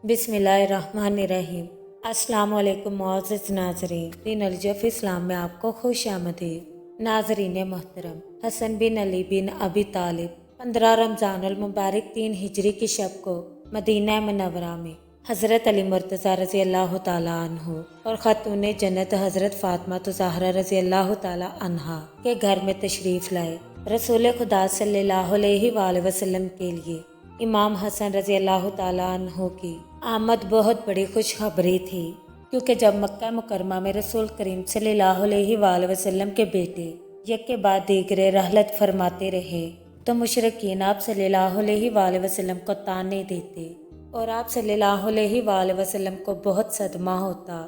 بسم اللہ الرحمن الرحیم۔ السلام علیکم معزز ناظرین، دین الجف اسلام میں آپ کو خوش آمدید۔ ناظرین محترم، حسن بن علی بن ابی طالب 15 رمضان المبارک 3 ہجری کی شب کو مدینہ منورہ میں حضرت علی مرتضیٰ رضی اللہ تعالیٰ عنہ اور خاتون جنت حضرت فاطمہ زہرا رضی اللہ تعالیٰ عنہا کے گھر میں تشریف لائے۔ رسول خدا صلی اللہ علیہ وآلہ وسلم کے لیے امام حسن رضی اللہ تعالیٰ عنہ کی آمد بہت بڑی خوشخبری تھی، کیونکہ جب مکہ مکرمہ میں رسول کریم صلی اللہ علیہ وآلہ وسلم کے بیٹے یک کے بعد دیگرے رحلت فرماتے رہے تو مشرکین آپ صلی اللہ علیہ وآلہ وسلم کو تانے دیتے اور آپ صلی اللہ علیہ وآلہ وسلم کو بہت صدمہ ہوتا۔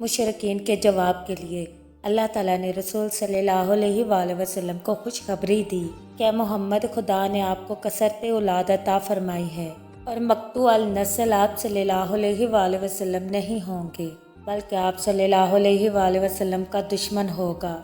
مشرکین کے جواب کے لیے اللہ تعالیٰ نے رسول صلی اللہ علیہ وآلہ وسلم کو خوشخبری دی کہ محمد خدا نے آپ کو کثرت اولاد عطا فرمائی ہے اور مقطوع النسل آپ صلی اللہ علیہ وآلہ وسلم نہیں ہوں گے، بلکہ آپ صلی اللہ علیہ وآلہ وسلم کا دشمن ہوگا۔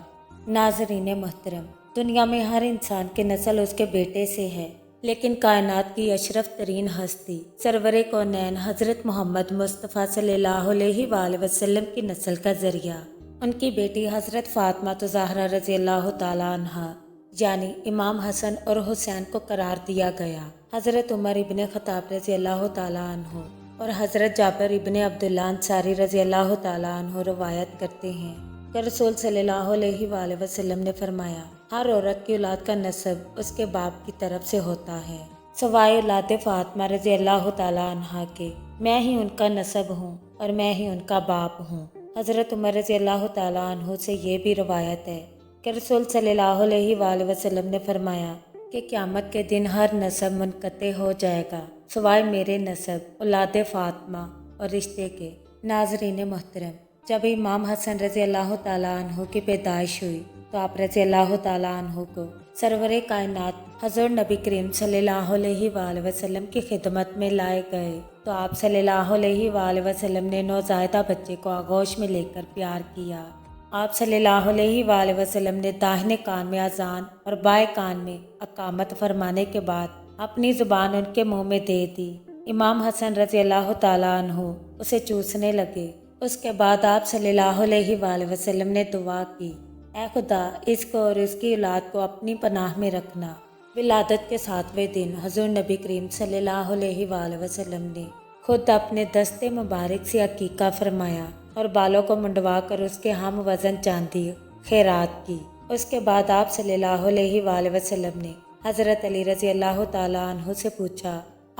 ناظرین محترم، دنیا میں ہر انسان کی نسل اس کے بیٹے سے ہے، لیکن کائنات کی اشرف ترین ہستی سرور کونین حضرت محمد مصطفیٰ صلی اللہ علیہ وآلہ وسلم کی نسل کا ذریعہ ان کی بیٹی حضرت فاطمہ زہرا رضی اللہ تعالیٰ عنہا یعنی امام حسن اور حسین کو قرار دیا گیا۔ حضرت عمر ابن خطاب رضی اللہ تعالیٰ عنہ اور حضرت جابر ابن عبداللہ انصاری رضی اللہ تعالیٰ عنہ روایت کرتے ہیں کہ رسول صلی اللہ علیہ وآلہ وسلم نے فرمایا، ہر عورت کی اولاد کا نسب اس کے باپ کی طرف سے ہوتا ہے، سوائے اولاد فاطمہ رضی اللہ تعالیٰ عنہا کے، میں ہی ان کا نسب ہوں اور میں ہی ان کا باپ ہوں۔ حضرت عمر رضی اللہ تعالیٰ عنہ سے یہ بھی روایت ہے کہ رسول صلی اللہ علیہ وآلہ وسلم نے فرمایا کہ قیامت کے دن ہر نسب منقطع ہو جائے گا سوائے میرے نسب اولاد فاطمہ اور رشتے کے۔ ناظرین محترم، جب امام حسن رضی اللہ تعالیٰ عنہ کی پیدائش ہوئی تو آپ رضی اللہ تعالیٰ عنہ کو سرور کائنات حضور نبی کریم صلی اللہ علیہ وآلہ وسلم کی خدمت میں لائے گئے تو آپ صلی اللہ علیہ وآلہ وسلم نے نوزائیدہ بچے کو آغوش میں لے کر پیار کیا۔ آپ صلی اللہ علیہ وآلہ وسلم نے داہنے کان میں اذان اور بائیں کان میں اقامت فرمانے کے بعد اپنی زبان ان کے منہ میں دے دی۔ امام حسن رضی اللہ تعالیٰ عنہ اسے چوسنے لگے۔ اس کے بعد آپ صلی اللہ علیہ وآلہ وسلم نے دعا کی، اے خدا اس کو اور اس کی اولاد کو اپنی پناہ میں رکھنا۔ ولادت کے 7ویں دن حضور نبی کریم صلی اللہ علیہ وآلہ وسلم نے خود اپنے دستے مبارک سے عقیقہ فرمایا اور بالوں کو منڈوا کر اس کے ہم وزن چاندی خیرات کی۔ اس کے بعد آپ صلی اللہ علیہ وآلہ وسلم نے حضرت علی رضی اللہ تعالیٰ عنہ سے پوچھا،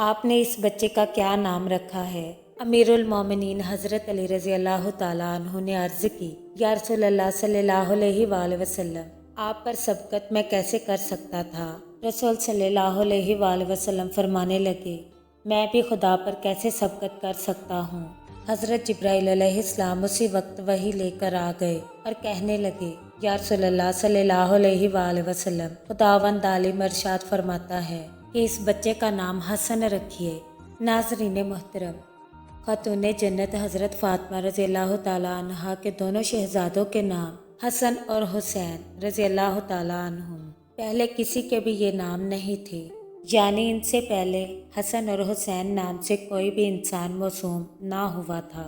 آپ نے اس بچے کا کیا نام رکھا ہے؟ امیر المومنین حضرت علی رضی اللہ تعالیٰ عنہ نے عرض کی، یا رسول اللہ صلی اللہ علیہ وآلہ وسلم، آپ پر سبقت میں کیسے کر سکتا تھا؟ رسول صلی اللہ علیہ وآلہ وسلم فرمانے لگے، میں بھی خدا پر کیسے سبقت کر سکتا ہوں؟ حضرت جبرائیل علیہ السلام اسی وقت وحی لے کر آ گئے اور کہنے لگے، یا رسول اللہ صلی اللہ علیہ وآلہ وسلم، خداوند عالم ارشاد فرماتا ہے کہ اس بچے کا نام حسن رکھیے۔ ناظرین محترم، خاتون جنت حضرت فاطمہ رضی اللہ تعالیٰ عنہا کے دونوں شہزادوں کے نام حسن اور حسین رضی اللہ تعالیٰ عنہ پہلے کسی کے بھی یہ نام نہیں تھے، یعنی ان سے پہلے حسن اور حسین نام سے کوئی بھی انسان موسوم نہ ہوا تھا۔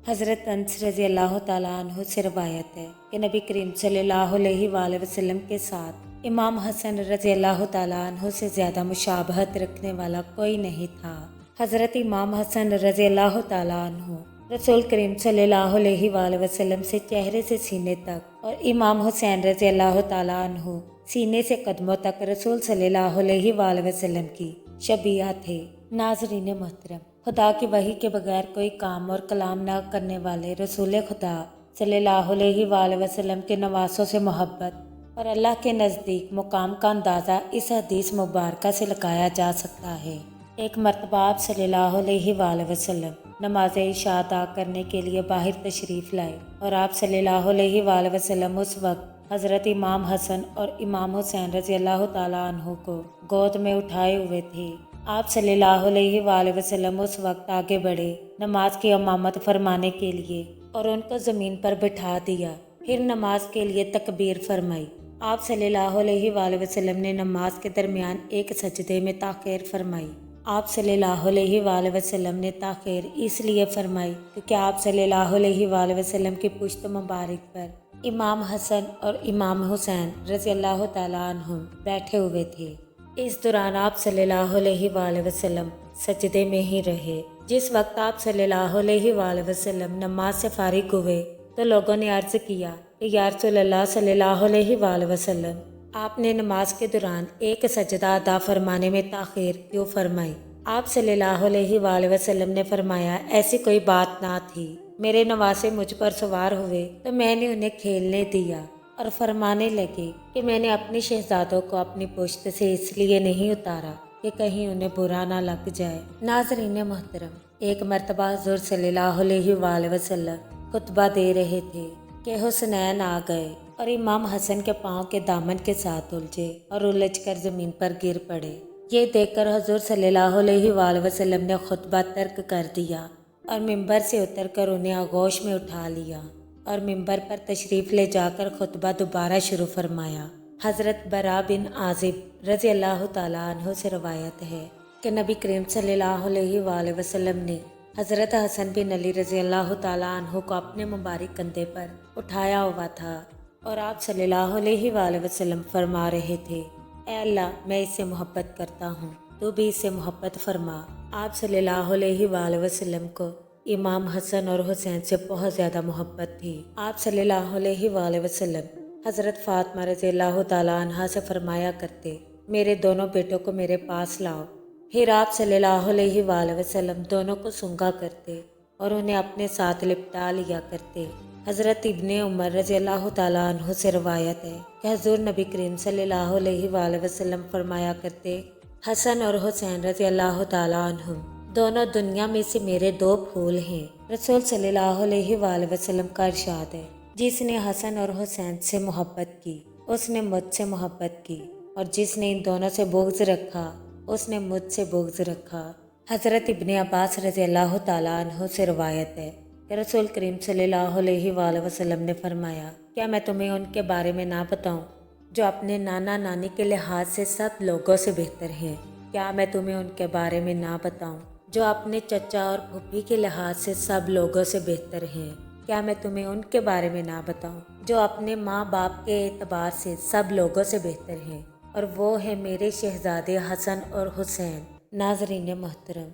حضرت انس رضی اللہ تعالیٰ عنہ سے روایت ہے کہ نبی کریم صلی اللہ علیہ وآلہ وسلم کے ساتھ امام حسن رضی اللہ تعالیٰ عنہ سے زیادہ مشابہت رکھنے والا کوئی نہیں تھا۔ حضرت امام حسن رضی اللہ تعالیٰ عنہ رسول کریم صلی اللہ علیہ وآلہ وسلم سے چہرے سے سینے تک اور امام حسین رضی اللہ تعالیٰ عنہ سینے سے قدموں تک رسول صلی اللہ علیہ وآلہ وسلم کی شبیہ تھے۔ ناظرین محترم، خدا کی وحی کے بغیر کوئی کام اور کلام نہ کرنے والے رسول خدا صلی اللہ علیہ وآلہ وسلم کے نواسوں سے محبت اور اللہ کے نزدیک مقام کا اندازہ اس حدیث مبارکہ سے لگایا جا سکتا ہے۔ ایک مرتبہ آپ صلی اللہ علیہ وآلہ وسلم نماز عشاء ادا کرنے کے لیے باہر تشریف لائے اور آپ صلی اللہ علیہ وآلہ وسلم اس وقت حضرت امام حسن اور امام حسین رضی اللہ تعالیٰ عنہ کو گود میں اٹھائے ہوئے تھے۔ آپ صلی اللہ علیہ وآلہ وسلم اس وقت آگے بڑھے نماز کی امامت فرمانے کے لیے اور ان کو زمین پر بٹھا دیا، پھر نماز کے لیے تکبیر فرمائی۔ آپ صلی اللہ علیہ وآلہ وسلم نے نماز کے درمیان ایک سجدے میں تاخیر فرمائی۔ آپ صلی اللہ علیہ وآلہ وسلم نے تاخیر اس لیے فرمائی کیونکہ آپ صلی اللہ علیہ وآلہ وسلم کی پشت مبارک پر امام حسن اور امام حسین رضی اللہ تعالیٰ عنہم بیٹھے ہوئے تھے۔ اس دوران آپ صلی اللہ علیہ وآلہ وسلم سجدے میں ہی رہے۔ جس وقت آپ صلی اللہ علیہ وآلہ وسلم نماز سے فارغ ہوئے تو لوگوں نے عرض کیا کہ یا رسول اللہ صلی اللہ علیہ وآلہ وسلم، آپ نے نماز کے دوران ایک سجدہ ادا فرمانے میں تاخیر کیوں فرمائی؟ آپ صلی اللہ علیہ وآلہ وسلم نے فرمایا ایسی کوئی بات نہ تھی، میرے نواسے مجھ پر سوار ہوئے تو میں نے انہیں کھیلنے دیا اور فرمانے لگے کہ میں نے اپنی شہزادوں کو اپنی پشت سے اس لیے نہیں اتارا کہ کہیں انہیں برا نہ لگ جائے۔ ناظرین محترم، ایک مرتبہ حضور صلی اللہ علیہ وآلہ وسلم خطبہ دے رہے تھے کہ حسنین آ گئے اور امام حسن کے پاؤں کے دامن کے ساتھ الجھے اور الجھ کر زمین پر گر پڑے۔ یہ دیکھ کر حضور صلی اللہ علیہ وآلہ وسلم نے خطبہ ترک کر دیا اور ممبر سے اتر کر انہیں آغوش میں اٹھا لیا اور ممبر پر تشریف لے جا کر خطبہ دوبارہ شروع فرمایا۔ حضرت برا بن عازب رضی اللہ تعالیٰ عنہ سے روایت ہے کہ نبی کریم صلی اللہ علیہ وآلہ وسلم نے حضرت حسن بن علی رضی اللہ تعالیٰ عنہ کو اپنے مبارک کندھے پر اٹھایا ہوا تھا اور آپ صلی اللہ علیہ وآلہ وسلم فرما رہے تھے، اے اللہ، میں اس سے محبت کرتا ہوں، تو بھی اس سے محبت فرما۔ آپ صلی اللہ علیہ وآلہ وسلم کو امام حسن اور حسین سے بہت زیادہ محبت تھی۔ آپ صلی اللہ علیہ وآلہ وسلم حضرت فاطمہ رضی اللہ تعالیٰ عنہا سے فرمایا کرتے، میرے دونوں بیٹوں کو میرے پاس لاؤ۔ پھر آپ صلی اللہ علیہ وآلہ وسلم دونوں کو سونگا کرتے اور انہیں اپنے ساتھ لپٹا لیا کرتے۔ حضرت ابن عمر رضی اللہ تعالیٰ عنہ سے روایت ہے کہ حضور نبی کریم صلی اللہ علیہ وآلہ وسلم فرمایا کرتے، حسن اور حسین رضی اللہ تعالیٰ عنہم دونوں دنیا میں سے میرے دو پھول ہیں۔ رسول صلی اللہ علیہ وآلہ وسلم کا ارشاد ہے، جس نے حسن اور حسین سے محبت کی اس نے مجھ سے محبت کی، اور جس نے ان دونوں سے بغض رکھا اس نے مجھ سے بغض رکھا۔ حضرت ابن عباس رضی اللہ تعالیٰ عنہ سے روایت ہے کہ رسول کریم صلی اللہ علیہ وآلہ وسلم نے فرمایا، کیا میں تمہیں ان کے بارے میں نہ بتاؤں جو اپنے نانا نانی کے لحاظ سے سب لوگوں سے بہتر ہیں؟ کیا میں تمہیں ان کے بارے میں نہ بتاؤں جو اپنے چچا اور پھوپھی کے لحاظ سے سب لوگوں سے بہتر ہیں؟ کیا میں تمہیں ان کے بارے میں نہ بتاؤں جو اپنے ماں باپ کے اعتبار سے سب لوگوں سے بہتر ہیں؟ اور وہ ہے میرے شہزادے حسن اور حسین۔ ناظرین محترم،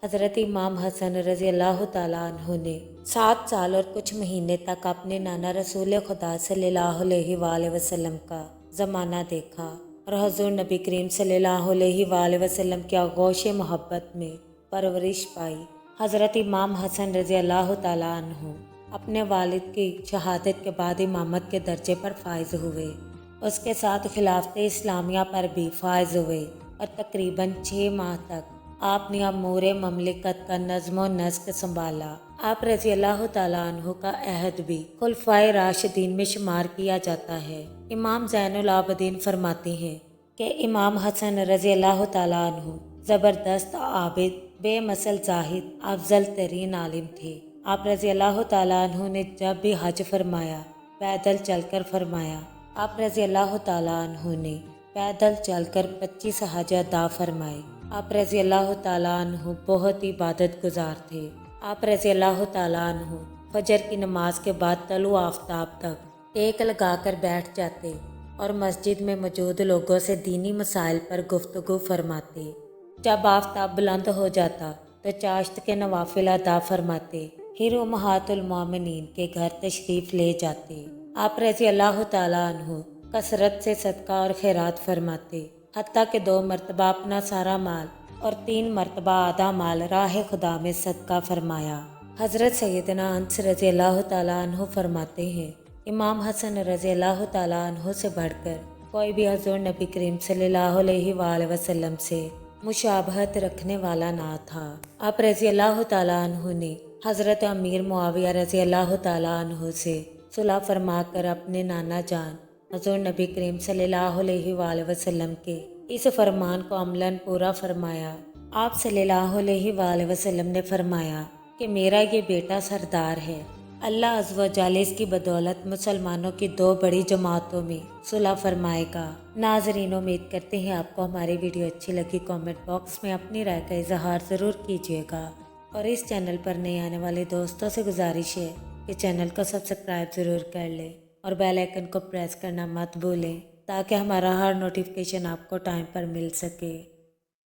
حضرت امام حسن رضی اللہ تعالیٰ عنہ نے 7 سال اور کچھ مہینے تک اپنے نانا رسول خدا صلی اللہ علیہ وآلہ وسلم کا زمانہ دیکھا اور حضور نبی کریم صلی اللہ علیہ وآلہ وسلم کی آغوش محبت میں پرورش پائی۔ حضرت امام حسن رضی اللہ تعالیٰ عنہ اپنے والد کی شہادت کے بعد امامت کے درجے پر فائز ہوئے، اس کے ساتھ خلافت اسلامیہ پر بھی فائز ہوئے اور تقریباً 6 ماہ تک آپ نے امور مملکت کا نظم و نسق سنبھالا۔ آپ رضی اللہ تعالیٰ عنہ کا عہد بھی خلفائے راشدین میں شمار کیا جاتا ہے۔ امام زین العابدین فرماتے ہیں کہ امام حسن رضی اللہ تعالیٰ عنہ زبردست عابد، بے مثل زاہد، افضل ترین عالم تھے۔ آپ رضی اللہ تعالیٰ عنہ نے جب بھی حج فرمایا پیدل چل کر فرمایا۔ آپ رضی اللہ تعالیٰ عنہ نے پیدل چل کر 25 حج ادا فرمائے۔ آپ رضی اللہ تعالیٰ عنہ بہت عبادت گزار تھے۔ آپ رضی اللہ تعالیٰ عنہ فجر کی نماز کے بعد طلوع آفتاب تک ٹیک لگا کر بیٹھ جاتے اور مسجد میں موجود لوگوں سے دینی مسائل پر گفتگو فرماتے۔ جب آفتاب بلند ہو جاتا تو چاشت کے نوافل ادا فرماتے، پھر امہات المومنین کے گھر تشریف لے جاتے۔ آپ رضی اللہ تعالیٰ عنہ کثرت سے صدقہ اور خیرات فرماتے، حتیٰ کہ 2 مرتبہ اپنا سارا مال اور 3 مرتبہ آدھا مال راہ خدا میں صدقہ فرمایا۔ حضرت سیدنا انس رضی اللہ تعالیٰ عنہ فرماتے ہیں، امام حسن رضی اللہ تعالیٰ عنہ سے بڑھ کر کوئی بھی حضور نبی کریم صلی اللہ علیہ وآلہ وسلم سے مشابہت رکھنے والا نہ تھا۔ آپ رضی اللہ تعالیٰ عنہ نے حضرت امیر معاویہ رضی اللہ تعالیٰ عنہ سے صلح فرما کر اپنے نانا جان حضور نبی کریم صلی اللہ علیہ وآلہ وسلم کے اس فرمان کو عملاً پورا فرمایا۔ آپ صلی اللہ علیہ وآلہ وسلم نے فرمایا کہ میرا یہ بیٹا سردار ہے، اللہ عز و جل اس کی بدولت مسلمانوں کی 2 بڑی جماعتوں میں صلح فرمائے گا۔ ناظرین، امید کرتے ہیں آپ کو ہماری ویڈیو اچھی لگی۔ کامنٹ باکس میں اپنی رائے کا اظہار ضرور کیجیے گا، اور اس چینل پر نئے آنے والے دوستوں سے گزارش ہے کہ چینل کو سبسکرائب ضرور کر لیں اور بیل آئیکن کو پریس کرنا مت بھولیں تاکہ ہمارا ہر نوٹیفیکیشن آپ کو ٹائم پر مل سکے۔